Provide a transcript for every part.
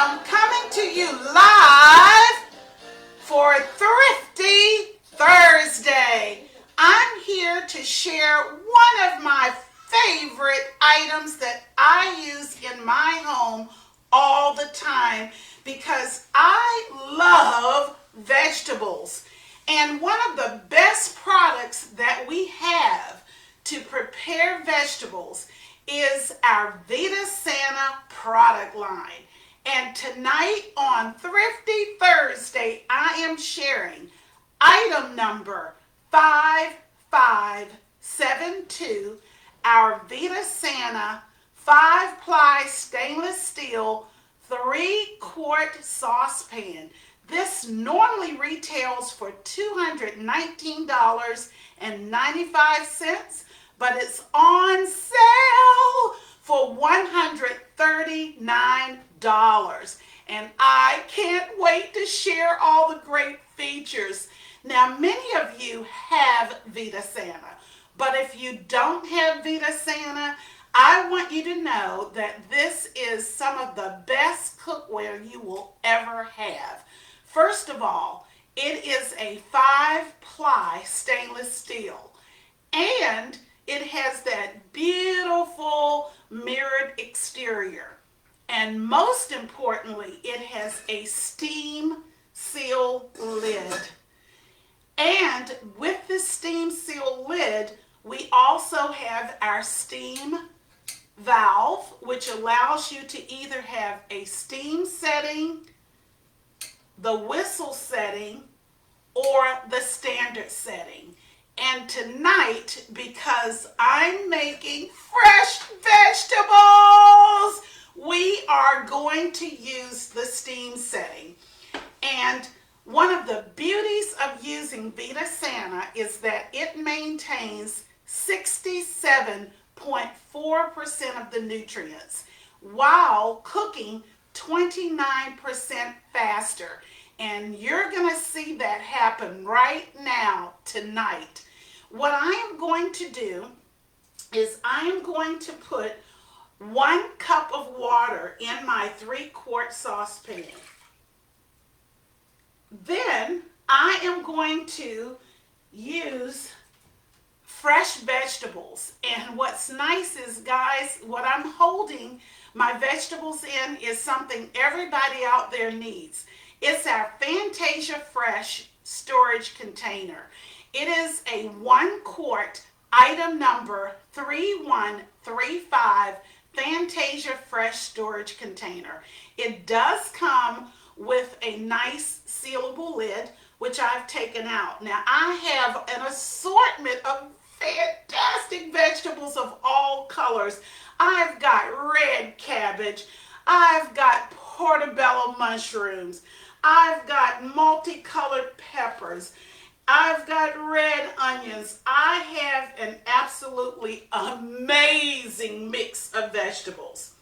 am coming to you live for Thrifty Thursday. I'm here to share one of my favorite items that I use in my home all the time because I love vegetables. And one of the best products that we have to prepare vegetables is our Vita Santa product line. And tonight on Thrifty Thursday, I am sharing item number 5572, our Vita Santa 5-ply stainless steel 3-quart saucepan. This normally retails for $219.95, but it's on sale for $139. And I can't wait to share all the great features. Now, many of you have Vita Santa, but if you don't have Vita Santa, I want you to know that this is some of the best cookware you will ever have. First of all, it is a 5-ply stainless steel, and it has that beautiful mirrored exterior. And most importantly, it has a steam seal lid. And with this steam seal lid, we also have our steam valve, which allows you to either have a steam setting, the whistle setting, or the standard setting. And tonight, because I'm making fresh vegetables, we are going to use the steam setting. And one of the beauties of using Vita Santa is that it maintains 67.4% of the nutrients while cooking 29% faster. And you're going to see that happen right now, tonight. What I am going to do is I am going to put 1 cup of water in my 3-quart saucepan. Then I am going to use fresh vegetables. And what's nice is, guys, what I'm holding my vegetables in is something everybody out there needs. It's our Fantasia Fresh storage container. It is a 1-quart, item number 3135 Fantasia Fresh storage container. It does come with a nice sealable lid, which I've taken out. Now, I have an assortment of fantastic vegetables of all colors. I've got red cabbage. I've got portobello mushrooms. I've got multicolored peppers. I've got red onions. I have an absolutely amazing mix of vegetables.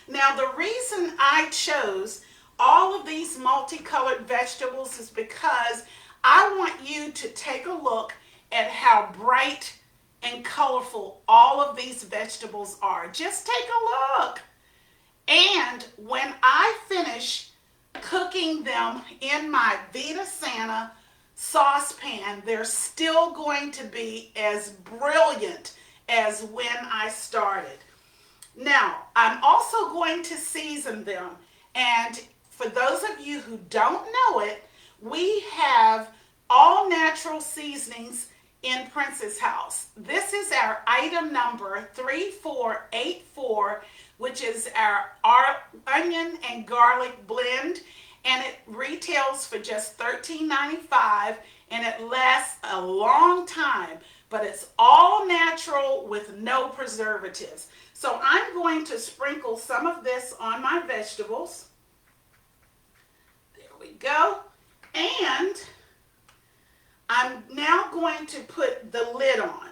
Now, the reason I chose all of these multicolored vegetables is because I want you to take a look at how bright and colorful all of these vegetables are. Just take a look. And when I finish cooking them in my Vita Santa saucepan, they're still going to be as brilliant as when I started. Now, I'm also going to season them. And for those of you who don't know it, we have all natural seasonings in Princess House. This is our item number 3484, which is our onion and garlic blend, and it retails for just $13.95, and it lasts a long time, but it's all natural with no preservatives. So I'm going to sprinkle some of this on my vegetables. There we go. And I'm now going to put the lid on.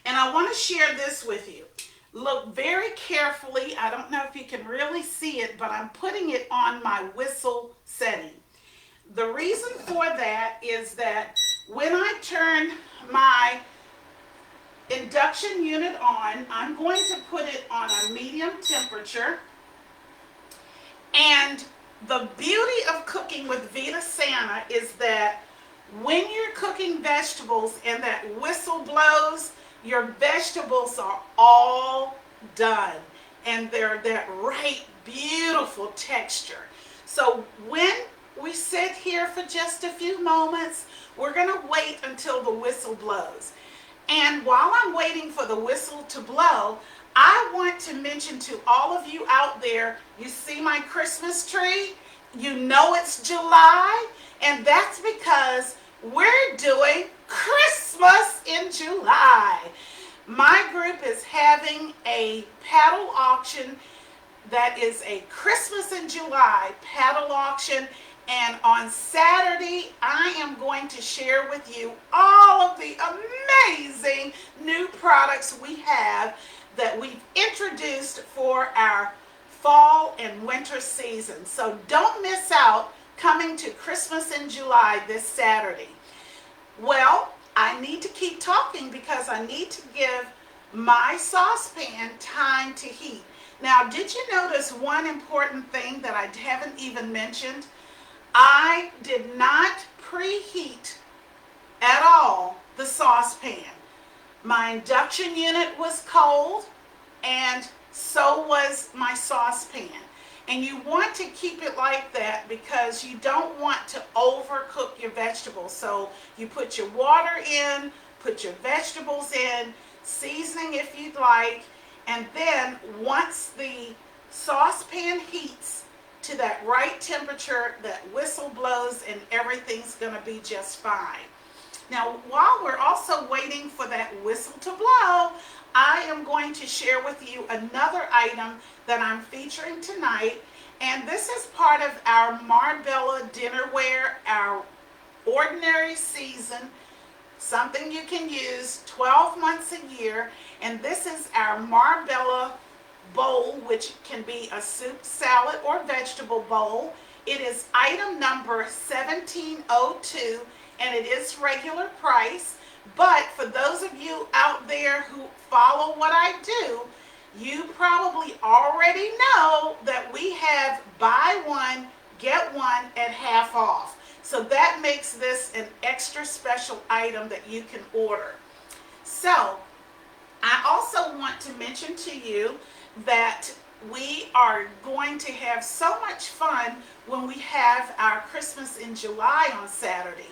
And I want to share this with you. Look very carefully. I don't know if you can really see it, but I'm putting it on my whistle setting. The reason for that is that when I turn my induction unit on, I'm going to put it on a medium temperature. And the beauty of cooking with Vita Santa is that when you're cooking vegetables and that whistle blows, your vegetables are all done and they're that right beautiful texture. So when we sit here for just a few moments, we're going to wait until the whistle blows. And while I'm waiting for the whistle to blow, I want to mention to all of you out there, you see my Christmas tree? You know it's July, and that's because we're doing Christmas in July. My group is having a paddle auction that is a Christmas in July paddle auction. And on Saturday, I am going to share with you all of the amazing new products we have that we've introduced for our fall and winter season. So don't miss out coming to Christmas in July this Saturday. Well, I need to keep talking because I need to give my saucepan time to heat. Now, did you notice one important thing that I haven't even mentioned? I did not preheat at all the saucepan. My induction unit was cold, and so was my saucepan. And you want to keep it like that because you don't want to overcook your vegetables. So you put your water in, put your vegetables in, seasoning if you'd like, and then once the saucepan heats to that right temperature, that whistle blows and everything's going to be just fine. Now, while we're also waiting for that whistle to blow, I am going to share with you another item that I'm featuring tonight, and this is part of our Marbella dinnerware, our ordinary season, something you can use 12 months a year, and this is our Marbella bowl, which can be a soup, salad, or vegetable bowl. It is item number 1702, and it is regular price. But for those of you out there who follow what I do, you probably already know that we have buy one, get one at half off. So that makes this an extra special item that you can order. So I also want to mention to you that we are going to have so much fun when we have our Christmas in July on Saturday.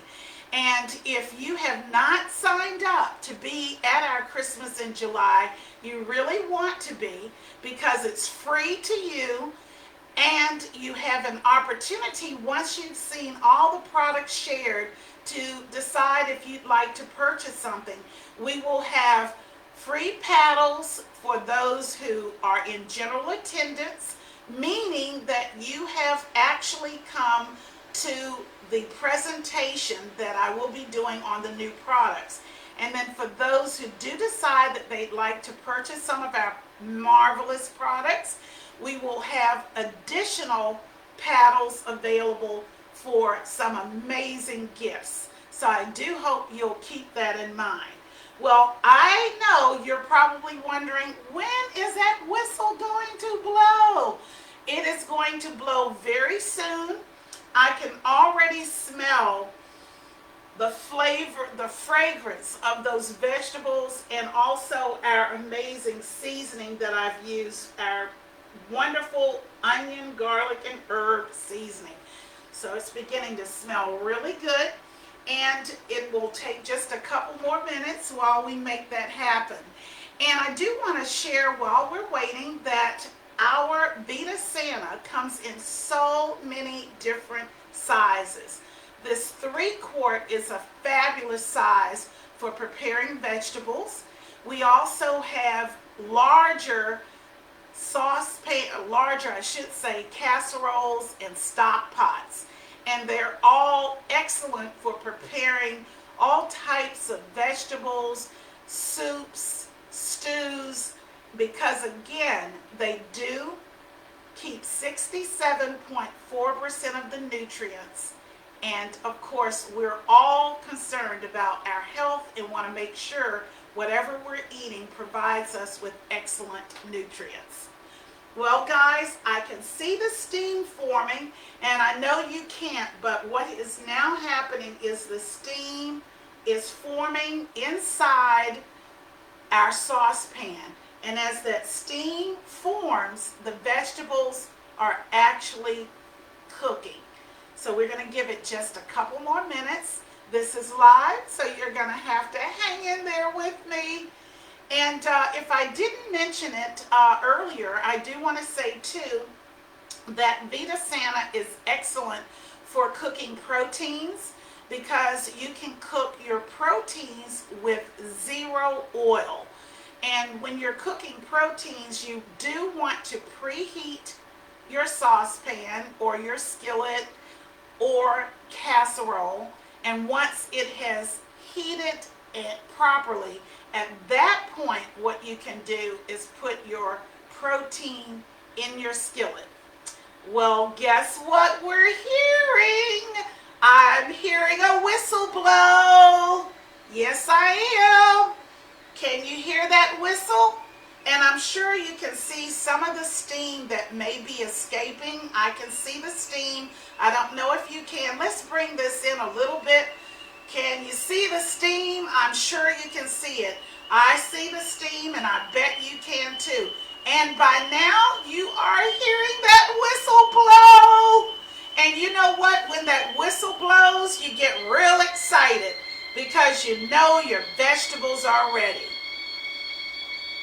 And if you have not signed up to be at our Christmas in July, you really want to be, because it's free to you, and you have an opportunity once you've seen all the products shared to decide if you'd like to purchase something. We will have free paddles for those who are in general attendance, meaning that you have actually come to the presentation that I will be doing on the new products. And then for those who do decide that they'd like to purchase some of our marvelous products, we will have additional paddles available for some amazing gifts. So I do hope you'll keep that in mind. Well, I know you're probably wondering, when is that whistle going to blow? It is going to blow very soon. I can already smell the flavor, the fragrance of those vegetables, and also our amazing seasoning that I've used, our wonderful onion, garlic, and herb seasoning. So it's beginning to smell really good, and it will take just a couple more minutes while we make that happen. And I do want to share while we're waiting that our Vita Santa comes in so many different sizes. This 3-quart is a fabulous size for preparing vegetables. We also have larger casseroles and stock pots. And they're all excellent for preparing all types of vegetables, soups, stews, because again, they do keep 67.4% of the nutrients. And of course, we're all concerned about our health and want to make sure whatever we're eating provides us with excellent nutrients. Well, guys, I can see the steam forming, and I know you can't, but what is now happening is the steam is forming inside our saucepan. And as that steam forms, the vegetables are actually cooking. So we're going to give it just a couple more minutes. This is live, so you're going to have to hang in there with me. And if I didn't mention it earlier, I do want to say too that Vita Santa is excellent for cooking proteins because you can cook your proteins with zero oil. And when you're cooking proteins, you do want to preheat your saucepan or your skillet or casserole. And once it has heated it properly, at that point, what you can do is put your protein in your skillet. Well, guess what we're hearing? I'm hearing a whistle blow. Yes, I am. Can you hear that whistle? And I'm sure you can see some of the steam that may be escaping. I can see the steam. I don't know if you can. Let's bring this in a little bit. Can you see the steam? I'm sure you can see it. I see the steam, and I bet you can too. And by now, you are hearing that whistle blow. And you know what? When that whistle blows, you get real excited because you know your vegetables are ready.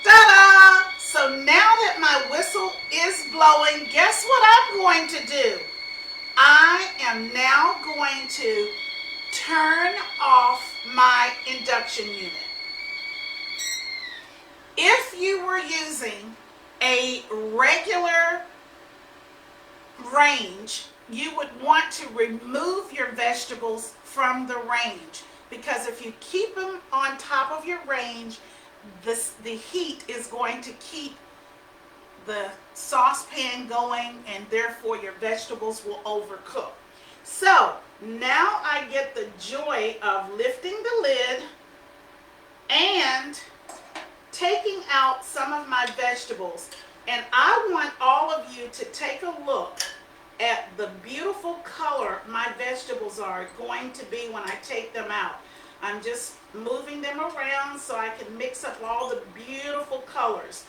Ta-da! So now that my whistle is blowing, guess what I'm going to do? I am now going to turn off my induction unit. If you were using a regular range, you would want to remove your vegetables from the range, because if you keep them on top of your range, the heat is going to keep the saucepan going, and therefore your vegetables will overcook. So now I get the joy of lifting the lid and taking out some of my vegetables. And I want all of you to take a look at the beautiful color my vegetables are going to be when I take them out. I'm just moving them around so I can mix up all the beautiful colors.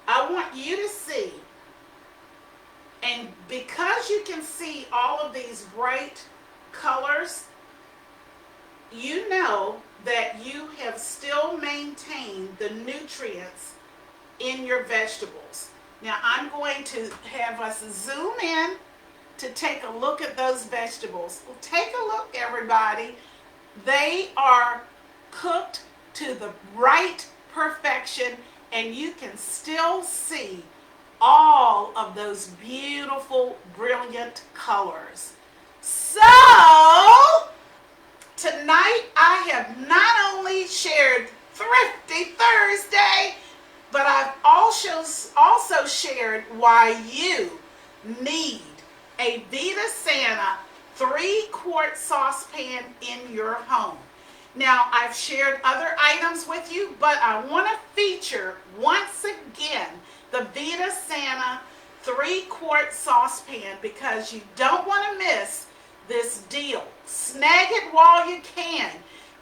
I want you to see, and because you can see all of these bright colors, you know that you have still maintained the nutrients in your vegetables. Now I'm going to have us zoom in to take a look at those vegetables. Well, take a look, everybody. They are cooked to the right perfection, and you can still see all of those beautiful, brilliant colors. So tonight I have not only shared Thrifty Thursday, but I've also shared why you need a Vita Santa 3-quart saucepan in your home. Now, I've shared other items with you, but I want to feature once again the Vita Santa 3-quart saucepan because you don't want to miss this deal. Snag it while you can.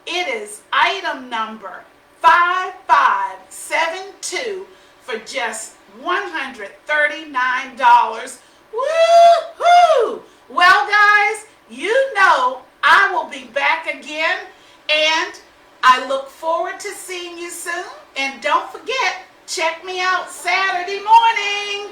It is item number 5572 for just $139. Woo-hoo! Well, guys, you know I will be back again, and I look forward to seeing you soon. And don't forget, check me out Saturday morning.